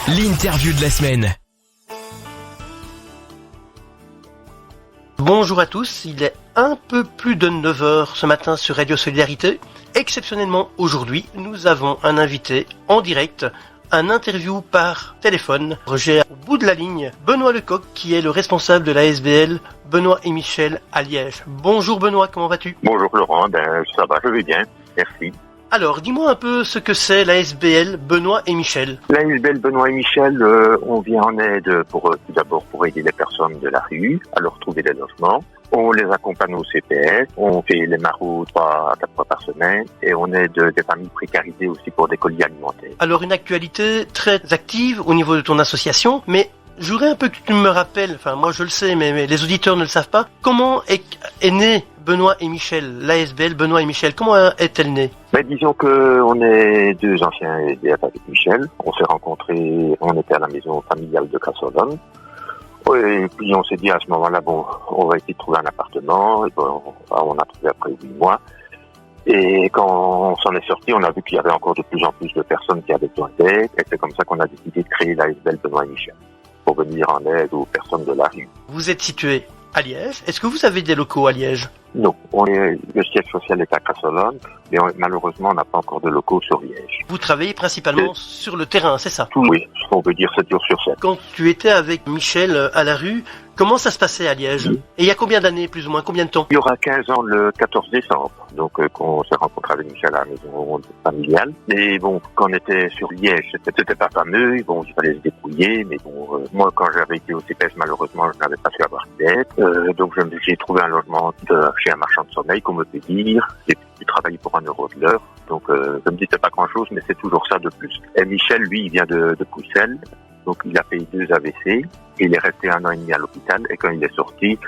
L'interview de la semaine. Bonjour à tous, il est un peu plus de 9h ce matin sur Radio Solidarité. Exceptionnellement aujourd'hui, nous avons un invité en direct, un interview par téléphone. J'ai au bout de la ligne Benoît Lecoq qui est le responsable de la ASBL Benoît et Michel à Liège. Bonjour Benoît, comment vas-tu ? Bonjour Laurent, ça va, je vais bien, merci. Alors, dis-moi un peu ce que c'est la ASBL Benoît et Michel. La ASBL Benoît et Michel, on vient en aide tout d'abord pour aider les personnes de la rue à leur trouver des logements. On les accompagne au CPS, on fait les maraudes 3 à 4 fois par semaine et on aide des familles précarisées aussi pour des colis alimentaires. Alors, une actualité très active au niveau de ton association, mais je voudrais un peu que tu me rappelles, enfin moi je le sais, mais les auditeurs ne le savent pas, comment est né Benoît et Michel, l'ASBL Benoît et Michel, comment est-elle née ? Disons que on est deux anciens SDF avec Michel, on s'est rencontrés, on était à la maison familiale de Cassolone. Et puis on s'est dit à ce moment-là, on va essayer de trouver un appartement, et on a trouvé après 8 mois. Et quand on s'en est sorti, on a vu qu'il y avait encore de plus en plus de personnes qui avaient besoin d'aide, et c'est comme ça qu'on a décidé de créer l'ASBL Benoît et Michel, pour venir en aide aux personnes de la rue. Vous êtes situé à Liège. Est-ce que vous avez des locaux à Liège ? Non, le siège social est à Cassolone, mais malheureusement on n'a pas encore de locaux sur Liège. Vous travaillez principalement sur le terrain, c'est ça ? Oui, on peut dire 7 jours sur 7. Quand tu étais avec Michel à la rue, comment ça se passait à Liège ? Oui. Et il y a combien d'années, plus ou moins, combien de temps ? Il y aura 15 ans le 14 décembre, donc qu'on s'est rencontré avec Michel à la maison familiale. Et quand on était sur Liège, c'était pas fameux, il fallait se débrouiller, mais moi quand j'avais été au CPS, malheureusement, je n'avais pas su avoir d'aide. Donc j'ai trouvé un logement chez un marchand de sommeil, qu'on me peut dire. J'ai travaillé pour 1 euro de l'heure, donc je me dis c'est pas grand-chose, mais c'est toujours ça de plus. Et Michel, lui, il vient de Bruxelles, donc il a fait 2 AVC, il est resté 1 an et demi à l'hôpital, et quand il est sorti,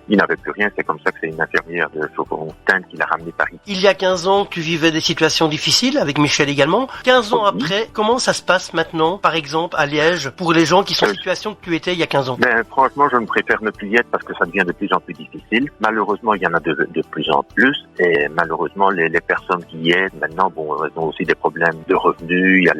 il n'avait plus rien. C'est comme ça que c'est une infirmière de Chauveau-Fontaine qui l'a ramené à Paris. Il y a 15 ans, tu vivais des situations difficiles avec Michel également. 15 ans après, comment ça se passe maintenant, par exemple, à Liège, pour les gens qui sont en situation que tu étais il y a 15 ans ? Franchement, je me préfère ne plus y être parce que ça devient de plus en plus difficile. Malheureusement, il y en a de plus en plus. Et malheureusement, les personnes qui y aident maintenant, elles ont aussi des problèmes de revenus. Il y a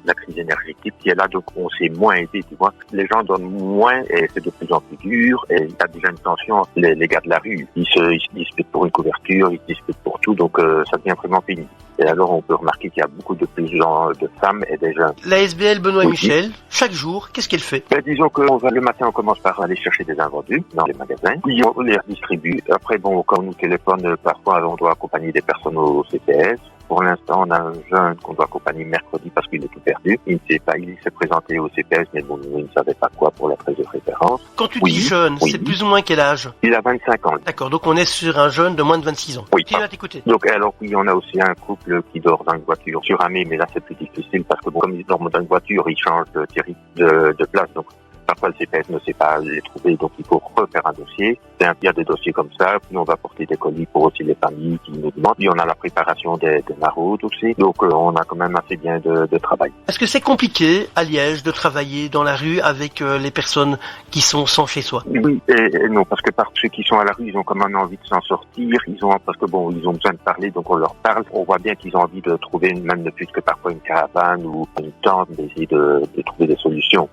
la crise énergétique qui est là, donc on s'est moins aidé, tu vois. Les gens donnent moins et c'est de plus en plus dur. Et il y a déjà une tension. Les gars de la rue, ils se disputent pour une couverture, ils se disputent pour tout, donc ça devient vraiment pénible. Et alors on peut remarquer qu'il y a beaucoup de plus de femmes et des jeunes. La ASBL Benoît et Michel, chaque jour, qu'est-ce qu'elle fait ? Disons que le matin, on commence par aller chercher des invendus dans les magasins, puis on les redistribue. Après, quand on nous téléphone, parfois on doit accompagner des personnes au CPS. Pour l'instant, on a un jeune qu'on doit accompagner mercredi parce qu'il est tout perdu. Il ne sait pas, il s'est présenté au CPS, mais il ne savait pas quoi pour la prise de référence. Quand tu dis jeune, c'est plus ou moins quel âge ? Il a 25 ans. D'accord, donc on est sur un jeune de moins de 26 ans. Oui. Qui va t'écouter ? Donc, on a aussi un couple qui dort dans une voiture suramée, mais là c'est plus difficile parce que comme ils dorment dans une voiture, ils changent de place, donc parfois le CPS ne sait pas les trouver, donc il faut refaire un dossier. Il y a des dossiers comme ça, puis on va porter des colis pour aussi les familles qui nous demandent. Puis on a la préparation des maraudes aussi, donc on a quand même assez bien de travail. Est-ce que c'est compliqué à Liège de travailler dans la rue avec les personnes qui sont sans chez soi ? Oui et non, parce que ceux qui sont à la rue, ils ont quand même envie de s'en sortir, ils ont besoin de parler, donc on leur parle. On voit bien qu'ils ont envie de trouver, même ne plus que parfois une caravane ou une tente, d'essayer de trouver des solutions.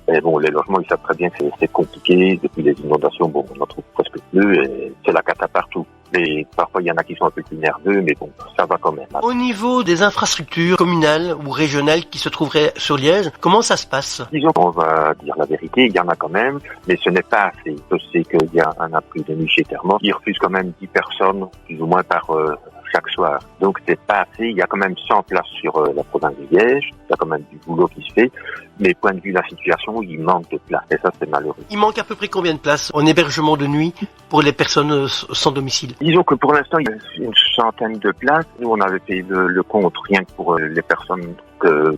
Et les logements, ils savent très bien que c'est compliqué. Depuis les inondations, on n'en trouve presque plus et c'est la cata partout. Et parfois, il y en a qui sont un peu plus nerveux, mais ça va quand même. Au niveau des infrastructures communales ou régionales qui se trouveraient sur Liège, comment ça se passe ? Disons qu'on va dire la vérité, il y en a quand même, mais ce n'est pas assez. Je sais qu'il y a un abri de nuit chez Thermos qui refuse quand même 10 personnes, plus ou moins par chaque soir. Donc c'est pas assez. Il y a quand même 100 places sur la province de Liège. Il y a quand même du boulot qui se fait. Mais point de vue de la situation, il manque de places. Et ça, c'est malheureux. Il manque à peu près combien de places en hébergement de nuit pour les personnes sans domicile ? Disons que pour l'instant, il y a une centaine de places. Nous, on avait fait le compte rien que pour les personnes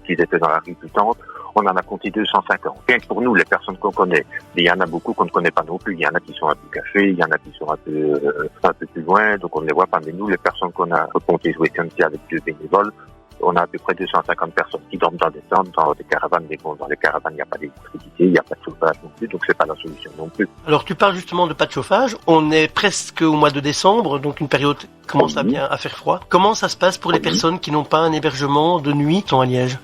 qui étaient dans la rue Putante. On en a compté 250. Rien que pour nous, les personnes qu'on connaît. Mais il y en a beaucoup qu'on ne connaît pas non plus. Il y en a qui sont un peu cachés, il y en a qui sont un peu plus loin, donc on ne les voit pas. Mais nous, les personnes qu'on a compté ce week-end avec 2 bénévoles, on a à peu près 250 personnes qui dorment dans des tentes, dans des caravanes. Mais dans les caravanes, il n'y a pas d'électricité, il n'y a pas de chauffage non plus, donc c'est pas la solution non plus. Alors tu parles justement de pas de chauffage. On est presque au mois de décembre, donc une période commence à bien à faire froid. Comment ça se passe pour les personnes qui n'ont pas un hébergement de nuit, sont à Liège ?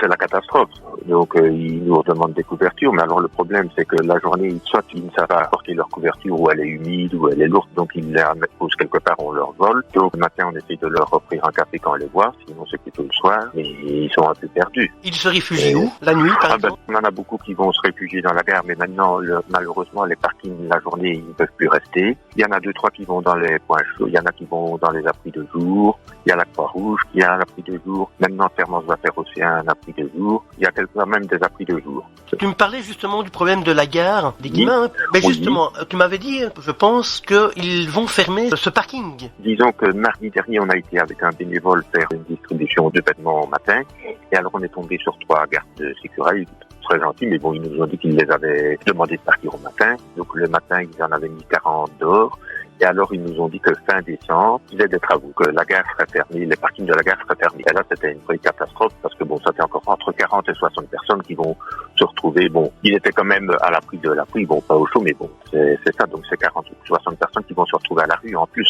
C'est la catastrophe. Donc ils nous demandent des couvertures, mais alors le problème c'est que la journée, soit ils ne savent pas apporter leur couverture, ou elle est humide, ou elle est lourde, donc ils la posent quelque part, on leur vole. Donc le matin on essaie de leur offrir un café quand on les voit, sinon c'est plutôt le soir, mais ils sont un peu perdus. Ils se réfugient où? La nuit par exemple? On en a beaucoup qui vont se réfugier dans la gare, mais maintenant malheureusement les parkings la journée ils ne peuvent plus rester. Il y en a 2-3 qui vont dans les points chauds, il y en a qui vont dans les abris de jour, il y a la Croix-Rouge qui a un abri de jour, maintenant Fermance va faire aussi un abri de jour, il y a quelquefois même des abris de jour. Tu me parlais justement du problème de la gare des Guillemins, mais justement, tu m'avais dit, je pense, qu'ils vont fermer ce parking. Disons que mardi dernier, on a été avec un bénévole faire une distribution de vêtements au matin, et alors on est tombé sur 3 gardes de sécurité, très gentils, mais bon, ils nous ont dit qu'ils les avaient demandé de partir au matin, donc le matin, ils en avaient mis 40 dehors. Et alors, ils nous ont dit que fin décembre, il y avait des travaux, que la gare serait fermée, les parkings de la gare seraient fermés. Et là, c'était une vraie catastrophe parce que bon, ça fait encore entre 40 et 60 personnes qui vont se retrouver. Bon, ils étaient quand même à l'abri de la pluie, bon, pas au chaud, mais bon, c'est ça. Donc, c'est 40 ou 60 personnes qui vont se retrouver à la rue en plus.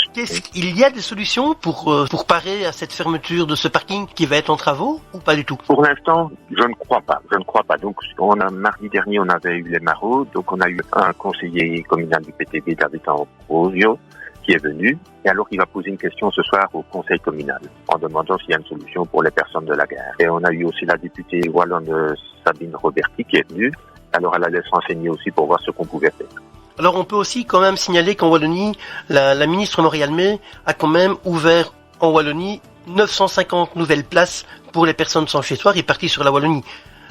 Il y a des solutions pour parer à cette fermeture de ce parking qui va être en travaux ou pas du tout? Pour l'instant, je ne crois pas. Donc, mardi dernier, on avait eu les maraudes. Donc, on a eu un conseiller communal du PTB, David Ambrosio, qui est venu, et alors il va poser une question ce soir au conseil communal, en demandant s'il y a une solution pour les personnes de la gare. Et on a eu aussi la députée wallonne Sabine Roberti qui est venue, alors elle allait se renseigner aussi pour voir ce qu'on pouvait faire. Alors on peut aussi quand même signaler qu'en Wallonie, la ministre Maurial-May a quand même ouvert en Wallonie 950 nouvelles places pour les personnes sans chez-soi réparties sur la Wallonie.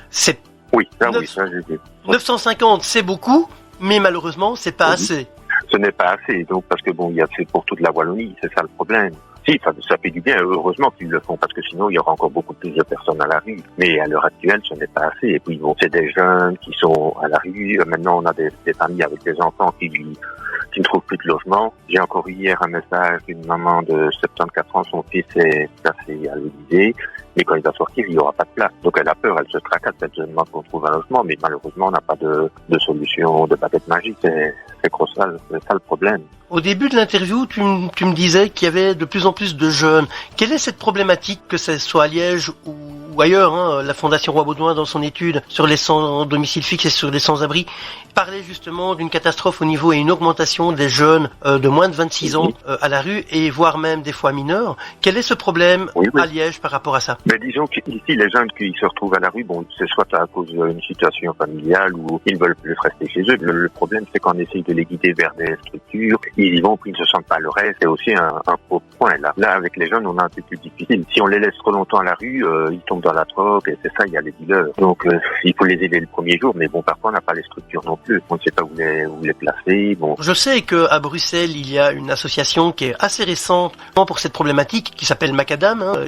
C'est oui, ça j'ai dit. 950, c'est beaucoup, mais malheureusement, c'est pas assez. Ce n'est pas assez, donc parce que bon, il y a assez pour toute la Wallonie, c'est ça le problème. Si, ça fait du bien, heureusement qu'ils le font, parce que sinon il y aura encore beaucoup plus de personnes à la rue. Mais à l'heure actuelle, ce n'est pas assez. Et puis bon, c'est des jeunes qui sont à la rue. Maintenant, on a des familles avec des enfants qui ne trouvent plus de logement. J'ai encore eu hier un message d'une maman de 74 ans, son fils est placé à l'Élysée, mais quand il va sortir, il n'y aura pas de place. Donc elle a peur, elle se tracasse, elle se demande qu'on trouve un logement, mais malheureusement, on n'a pas de solution, de baguette magique. C'est ça le problème. Au début de l'interview, tu me disais qu'il y avait de plus en plus de jeunes. Quelle est cette problématique, que ce soit à Liège ou ailleurs, hein, la Fondation Roi-Baudouin, dans son étude sur les sans domicile fixe et sur les sans-abri, parlait justement d'une catastrophe au niveau et une augmentation des jeunes de moins de 26 ans à la rue, et voire même des fois mineurs. Quel est ce problème à Liège par rapport à ça? Mais disons qu'ici, les jeunes qui se retrouvent à la rue, bon, c'est soit à cause d'une situation familiale ou ils ne veulent plus rester chez eux. Le problème, c'est qu'on essaye de les guider vers des structures. Ils y vont, puis ils ne se sentent pas à leur aise. C'est aussi un faux point, là. Là, avec les jeunes, on a un peu plus difficile. Si on les laisse trop longtemps à la rue, ils tombent dans la drogue, et c'est ça, il y a les dealers. Donc, il faut les aider le premier jour, mais bon, parfois, on n'a pas les structures non plus. On ne sait pas où les placer. Bon. Je sais qu'à Bruxelles, il y a une association qui est assez récente pour cette problématique, qui s'appelle Macadam. Hein.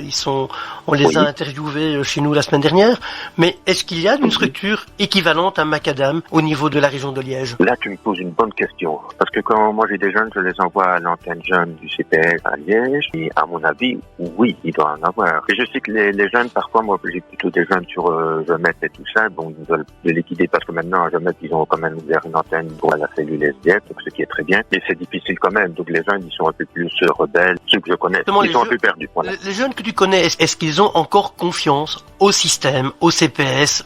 On les a interviewés chez nous la semaine dernière. Mais est-ce qu'il y a une structure équivalente à Macadam au niveau de la région de Liège? Là, tu me poses une bonne question. Parce que quand moi j'ai des jeunes, je les envoie à l'antenne jeune du CPS à Liège. Et à mon avis, oui, il doit en avoir. Et je sais que les jeunes, parfois, moi j'ai plutôt des jeunes sur Jemette et tout ça. Bon, ils veulent les guider parce que maintenant à Jemette, ils ont quand même ouvert une antenne pour la cellule SDF, donc ce qui est très bien. Mais c'est difficile quand même. Donc les jeunes, ils sont un peu plus rebelles. Ceux que je connais, ils sont un peu perdus. Voilà. Les jeunes que tu connais, est-ce qu'ils ont encore confiance au système, au CPS,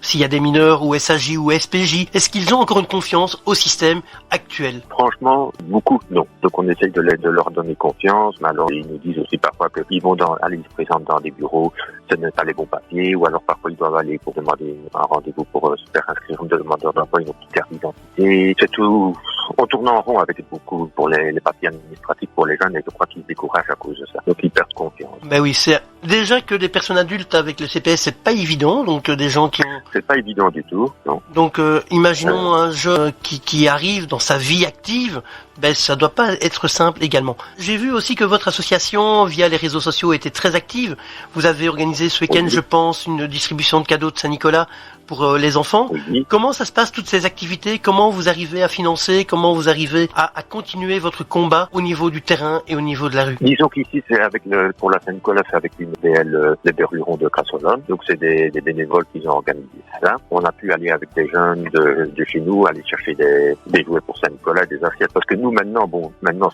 s'il y a des mineurs, ou SAJ ou SPJ? Est-ce qu'ils ont encore une confiance au système actuel? Franchement, beaucoup, non. Donc on essaye de leur donner confiance, mais alors ils nous disent aussi parfois qu'ils vont aller se présenter dans des bureaux, ce n'est pas les bons papiers, ou alors parfois ils doivent aller pour demander un rendez-vous pour se faire inscrire comme demandeur d'emploi, une petite carte d'identité. C'est tout. On tourne en rond avec beaucoup pour les papiers administratifs pour les jeunes, et je crois qu'ils se découragent à cause de ça. Donc ils perdent confiance. Ben oui, c'est déjà que des personnes adultes avec le CPS, c'est pas évident, donc des gens qui ont... C'est pas évident du tout, non. Donc imaginons un jeune qui arrive dans sa vie active, ben ça doit pas être simple également. J'ai vu aussi que votre association, via les réseaux sociaux, était très active. Vous avez organisé ce week-end, je pense, une distribution de cadeaux de Saint-Nicolas pour les enfants. Oui. Comment ça se passe, toutes ces activités? Comment vous arrivez à financer? Comment vous arrivez à continuer votre combat au niveau du terrain et au niveau de la rue? Disons qu'ici, c'est pour la Saint-Nicolas, c'est avec une BL, les Berlurons de Crassolone. Donc c'est des bénévoles qui ont organisé ça. On a pu aller avec des jeunes de chez nous, aller chercher des jouets pour Saint-Nicolas, des assiettes. Parce que nous, maintenant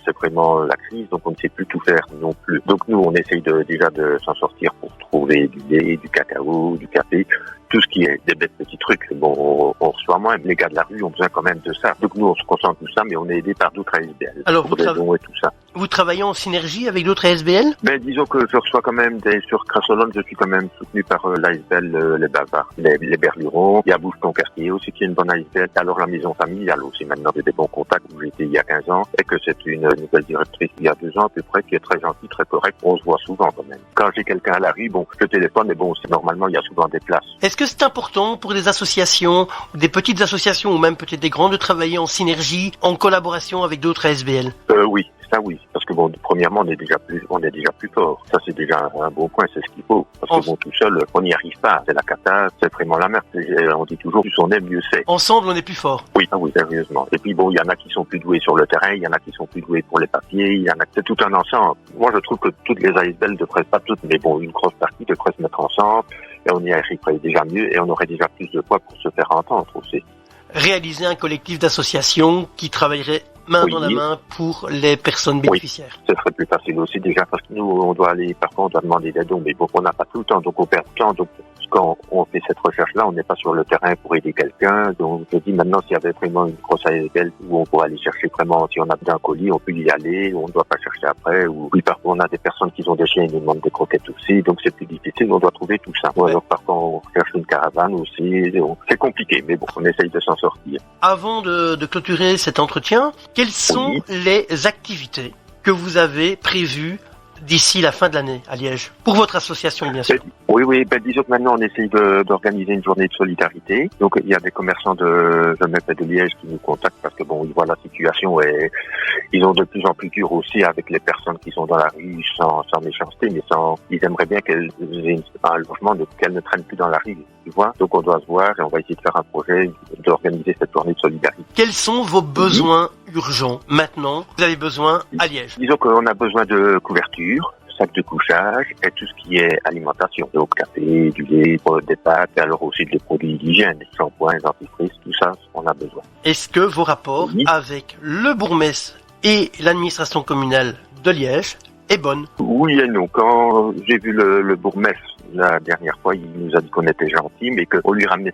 c'est vraiment la crise, donc on ne sait plus tout faire non plus. Donc nous, on essaye déjà de s'en sortir pour trouver du lait, du cacao, du café. tout ce qui est des bêtes petits trucs, bon, on reçoit moins. Les gars de la rue ont besoin quand même de ça. Donc nous, on se concentre tout ça, mais on est aidé par d'autres ASBL. Alors, pour des dons et tout ça. Vous travaillez en synergie avec d'autres ASBL? Ben, disons que je reçois quand même sur Crassolone, je suis quand même soutenu par l'ASBL les Bavards, les Berlurons. Il y a Bouche-ton-Quartier aussi qui est une bonne ASBL. Alors la maison familiale aussi, maintenant j'ai des bons contacts où j'étais il y a 15 ans et que c'est une nouvelle directrice il y a 2 ans à peu près qui est très gentille, très correcte. On se voit souvent quand même. Quand j'ai quelqu'un à la rue, bon, je téléphone, mais bon, normalement il y a souvent des places. Est-ce que c'est important pour des associations, des petites associations ou même peut-être des grandes de travailler en synergie, en collaboration avec d'autres ASBL? Oui. Ça oui, parce que bon, premièrement, on est déjà plus fort. Ça c'est déjà un bon point, c'est ce qu'il faut. Parce que bon, tout seul, on n'y arrive pas. C'est la cata, c'est vraiment la merde. On dit toujours, plus on est, mieux c'est. Ensemble, on est plus fort. Oui, sérieusement. Et puis bon, il y en a qui sont plus doués sur le terrain, il y en a qui sont plus doués pour les papiers, il y en a, c'est tout un ensemble. Moi, je trouve que toutes les ASBL devraient, pas toutes, mais bon, une grosse partie devrait se mettre ensemble, et on y arriverait déjà mieux, et on aurait déjà plus de poids pour se faire entendre aussi. Réaliser un collectif d'associations qui travaillerait main dans la main pour les personnes bénéficiaires. Ce serait plus facile aussi déjà parce que nous, on doit aller, parfois on doit demander des dons, mais bon, on n'a pas tout le temps, donc on perd du temps. Donc quand on fait cette recherche-là, on n'est pas sur le terrain pour aider quelqu'un. Donc je dis maintenant, s'il y avait vraiment une grosse ASBL où on pourrait aller chercher vraiment, si on a d'un colis, on peut y aller, on ne doit pas chercher après. Ou puis parfois on a des personnes qui ont des chiens, ils nous demandent des croquettes aussi, donc c'est plus difficile, on doit trouver tout ça. Ou alors parfois on cherche une caravane aussi, c'est compliqué, mais bon, on essaye de s'en sortir. Avant de clôturer cet entretien, quelles sont les activités que vous avez prévues d'ici la fin de l'année à Liège, pour votre association bien sûr? Oui, disons que maintenant on essaye d'organiser une journée de solidarité. Donc il y a des commerçants de Genève et de Liège qui nous contactent parce que bon, ils voient la situation et ils ont de plus en plus dur aussi avec les personnes qui sont dans la rue sans méchanceté, mais ils aimeraient bien qu'elles aient un logement, qu'elles ne traînent plus dans la rue, tu vois. Donc on doit se voir et on va essayer de faire un projet, d'organiser cette journée de solidarité. Quels sont vos besoins urgents maintenant? Vous avez besoin à Liège? Disons qu'on a besoin de couverture, sac de couchage et tout ce qui est alimentation. Donc café, du lait, des pâtes, et alors aussi des produits d'hygiène, shampoings, dentifrice, tout ça, on a besoin. Est-ce que vos rapports avec le bourgmestre et l'administration communale de Liège est bonne? Oui et non. Quand j'ai vu le bourgmestre la dernière fois, il nous a dit qu'on était gentil, mais qu'on lui ramenait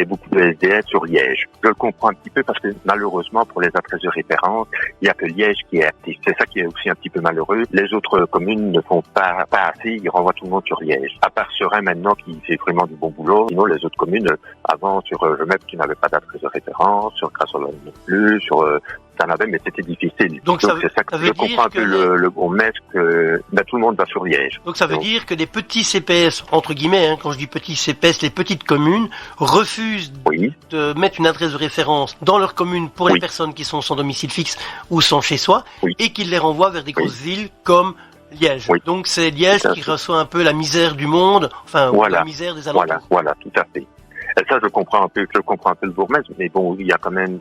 beaucoup de SDF sur Liège. Je le comprends un petit peu parce que malheureusement, pour les adresses de référence, il n'y a que Liège qui est actif. C'est ça qui est aussi un petit peu malheureux. Les autres communes ne font pas assez, ils renvoient tout le monde sur Liège. À part Serein maintenant qui fait vraiment du bon boulot. Sinon, les autres communes, avant, sur Genève, qui n'avaient pas d'adresse de référence, sur Crassolone non plus, sur ça en avait, mais c'était difficile. Donc c'est ça que je comprends un peu le bourgmestre, que tout le monde va sur Liège. Donc ça veut dire que des petits CPS, entre guillemets, quand je dis petits CPS, les petites communes, refusent de mettre une adresse de référence dans leur commune pour les personnes qui sont sans domicile fixe ou sans chez soi, et qu'ils les renvoient vers des grosses villes comme Liège. Donc c'est Liège qui reçoit un peu la misère du monde, ou la misère des alentours. Voilà, tout à fait. Et ça, je comprends un peu le bourgmestre, mais bon, il y a quand même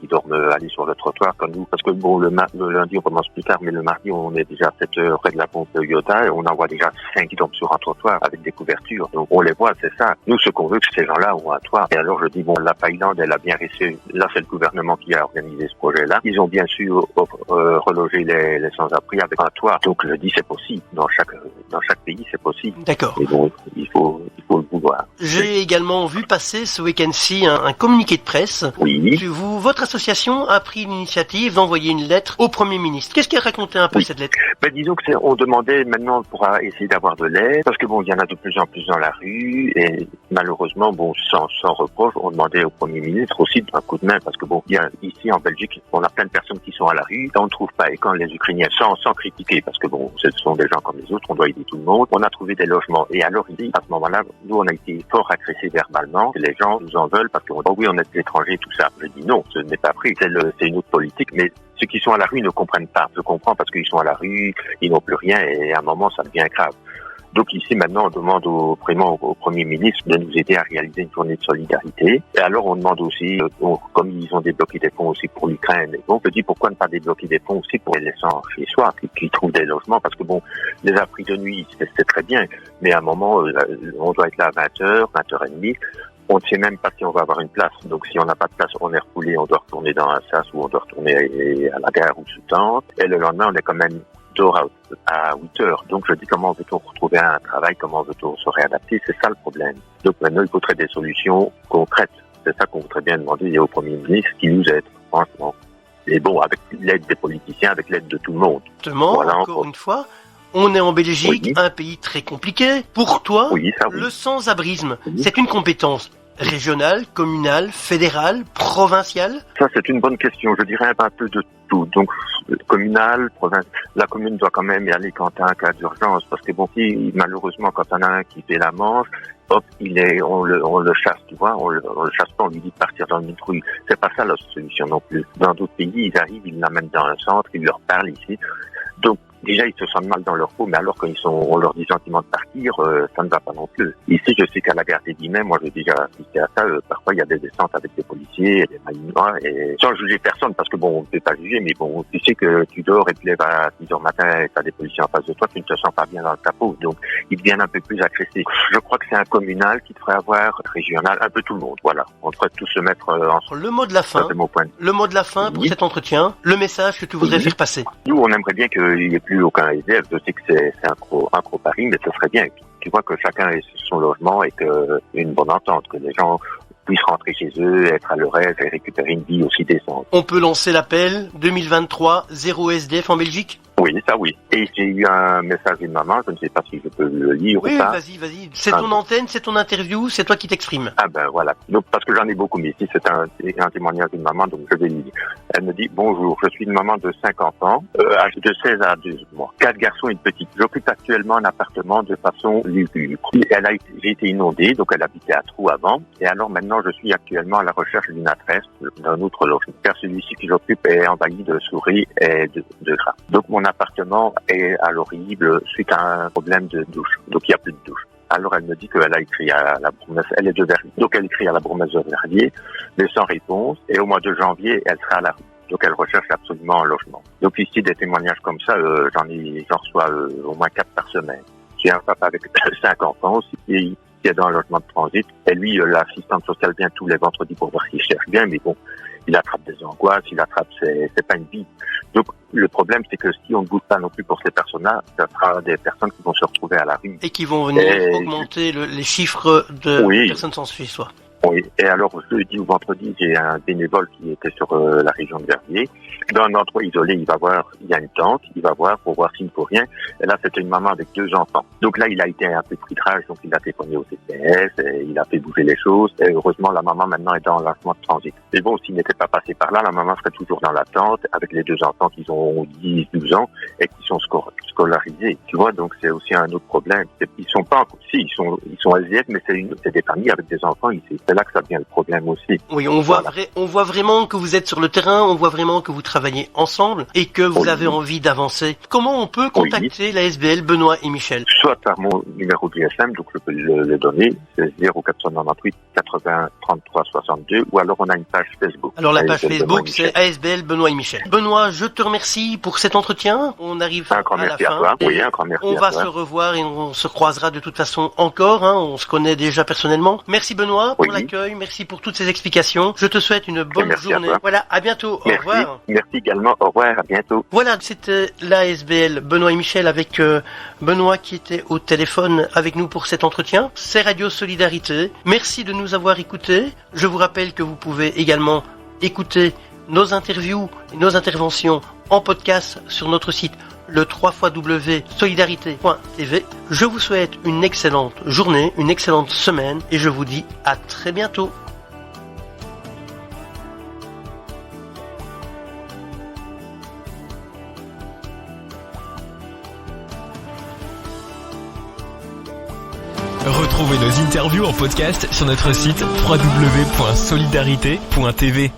qui dorment aller sur le trottoir comme nous, parce que bon, le lundi, on commence plus tard, mais le mardi, on est déjà à 7 heures près de la pompe de Yoda, et on en voit déjà 5 qui dorment sur un trottoir avec des couvertures. Donc, on les voit, c'est ça. Nous, ce qu'on veut, que ces gens-là ont un toit. Et alors, je dis, bon, la Thaïlande, elle a bien réussi. Là, c'est le gouvernement qui a organisé ce projet-là. Ils ont bien su reloger les sans-abri avec un toit. Donc, je dis, c'est possible. Dans chaque pays, c'est possible. D'accord. Mais bon, il faut le vouloir. J'ai également vu passer ce week-end-ci un communiqué de presse. Votre association a pris l'initiative d'envoyer une lettre au Premier ministre. Qu'est-ce qu'elle racontait un peu cette lettre? Disons que on demandait maintenant pour essayer d'avoir de l'aide, parce que bon, il y en a de plus en plus dans la rue, et malheureusement, bon, sans reproche, on demandait au Premier ministre aussi un coup de main, parce que bon, il y a ici en Belgique, on a plein de personnes qui sont à la rue, et on ne trouve pas, et quand les Ukrainiens, sans critiquer, parce que bon, ce sont des gens comme les autres, on doit aider tout le monde, on a trouvé des logements, et alors ici, à ce moment-là, nous, on a été fort agressés verbalement, les gens nous en veulent parce qu'on dit, oui, on est étrangers, tout ça. Je dis non, ce n'est pas pris, c'est une autre politique, mais ceux qui sont à la rue ne comprennent pas. Je comprends parce qu'ils sont à la rue, ils n'ont plus rien, et à un moment, ça devient grave. Donc ici, maintenant, on demande au Premier ministre de nous aider à réaliser une journée de solidarité. Et alors, on demande aussi, comme ils ont débloqué des fonds aussi pour l'Ukraine, on se dit pourquoi ne pas débloquer des fonds aussi pour les laissants chez soi, qui trouvent des logements, parce que bon, les abris de nuit, c'est très bien, mais à un moment, on doit être là à 20h, 20h30, on ne sait même pas si on va avoir une place. Donc si on n'a pas de place, on est refoulé, on doit retourner dans un sas ou on doit retourner à la gare ou sous tente. Et le lendemain, on est quand même dort à 8 heures. Donc je dis comment veut-on retrouver un travail, comment veut-on se réadapter, c'est ça le problème. Donc maintenant il faudrait des solutions concrètes. C'est ça qu'on voudrait bien demander au Premier ministre qui nous aide, franchement. Et bon, avec l'aide des politiciens, avec l'aide de tout le monde. Exactement, voilà, encore une fois, on est en Belgique, oui. Un pays très compliqué. Pour toi, oui, le sans-abrisme, c'est une compétence régionale, communale, fédérale, provinciale? Ça, c'est une bonne question. Je dirais un peu de tout. Donc, communal, province. La commune doit quand même y aller quand il y a un cas d'urgence. Parce que bon, si, malheureusement, quand on a un qui fait la manche, hop, on le chasse, tu vois. On le chasse pas, on lui dit de partir dans une rue. C'est pas ça la solution non plus. Dans d'autres pays, ils arrivent, ils l'amènent dans un centre, ils leur parlent ici. Donc, déjà, ils se sentent mal dans leur peau, mais alors quand on leur dit gentiment de partir, ça ne va pas non plus. Ici, je sais qu'à la gare des Guillemets, moi j'ai déjà assisté à ça, parfois il y a des descentes avec des policiers, des malinois, et sans juger personne, parce que bon, on ne peut pas juger, mais bon, tu sais que tu dors et tu lèves à 6 heures matin et tu as des policiers en face de toi, tu ne te sens pas bien dans le capot, donc ils deviennent un peu plus agressifs. Je crois que c'est un communal qui devrait avoir régional, un peu tout le monde, voilà. On devrait tous se mettre ensemble. Le mot de la fin, pour cet entretien, le message que tu voudrais faire passer. Nous, on aimerait bien qu'il n'y ait plus aucun SDF. Je sais que c'est un gros pari, mais ce serait bien. Tu vois que chacun ait son logement et une bonne entente, que les gens puissent rentrer chez eux, être à leur aise et récupérer une vie aussi décente. On peut lancer l'appel 2023 0 SDF en Belgique? Oui, ça oui. Et j'ai eu un message d'une maman, je ne sais pas si je peux le lire ou pas. Oui, vas-y. C'est ton antenne, c'est ton interview, c'est toi qui t'exprimes. Ah ben voilà. Donc, parce que j'en ai beaucoup, mais ici c'est un témoignage d'une maman, donc je vais le lire. Elle me dit, bonjour, je suis une maman de 5 enfants, âgée de 16 à 12 mois. 4 garçons et une petite. J'occupe actuellement un appartement de façon lugubre. J'ai été inondée, donc elle habitait à Trou avant, et alors maintenant je suis actuellement à la recherche d'une adresse d'un autre logement. Car celui-ci que j'occupe est envahi de souris et de rats. Donc mon appartement est à l'horrible suite à un problème de douche. Donc il n'y a plus de douche. Alors elle me dit qu'elle a écrit à la bourgmestre, elle est de Verviers. Donc elle écrit à la bourgmestre de Verviers, mais sans réponse. Et au mois de janvier, elle sera à la rue. Donc elle recherche absolument un logement. Donc ici, des témoignages comme ça, j'en reçois au moins 4 par semaine. J'ai un papa avec 5 enfants aussi, qui est dans un logement de transit. Et lui, l'assistante sociale vient tous les vendredis pour voir s'il cherche bien, mais bon, il attrape des angoisses, c'est pas une vie. Donc, le problème, c'est que si on ne bouge pas non plus pour ces personnes-là, ça sera des personnes qui vont se retrouver à la rue. Et qui vont venir augmenter les chiffres de personnes sans suivi. Oui, et alors jeudi ou vendredi, j'ai un bénévole qui était sur la région de Verviers. Dans un endroit isolé, il y a une tente, il va voir pour voir s'il ne faut rien. Et là, c'était une maman avec 2 enfants. Donc là, il a été un peu pris de rage, donc il a téléphoné au CPS, et il a fait bouger les choses. Et heureusement, la maman maintenant est dans le logement de transit. Mais bon, s'il n'était pas passé par là, la maman serait toujours dans la tente avec les 2 enfants qui ont 10, 12 ans et qui sont scolarisés. Tu vois, donc c'est aussi un autre problème. Ils sont pas, ils sont SDF, mais c'est des familles avec des enfants ici. C'est là que ça devient le problème aussi. Oui, on voit vraiment que vous êtes sur le terrain, on voit vraiment que vous travaillez ensemble et que vous avez envie d'avancer. Comment on peut contacter la SBL Benoît et Michel? Soit par mon numéro de GSM, donc je peux le donner, c'est 0498 80 33 62, ou alors on a une page Facebook. Alors la page Facebook, c'est ASBL Benoît et Michel. Benoît, je te remercie pour cet entretien. On arrive à la fin. Oui, un grand merci. On va se revoir et on se croisera de toute façon encore. On se connaît déjà personnellement. Merci Benoît pour l'accueil. Merci pour toutes ces explications. Je te souhaite une bonne journée. Voilà, à bientôt. Merci. Au revoir. Merci également. Au revoir, à bientôt. Voilà, c'était l'ASBL Benoît et Michel avec Benoît qui était au téléphone avec nous pour cet entretien. C'est Radio Solidarité. Merci de nous avoir écoutés. Je vous rappelle que vous pouvez également écouter nos interviews et nos interventions en podcast sur notre site le www.solidarité.tv. Je vous souhaite une excellente journée, une excellente semaine et je vous dis à très bientôt. Retrouvez nos interviews en podcast sur notre site www.solidarité.tv.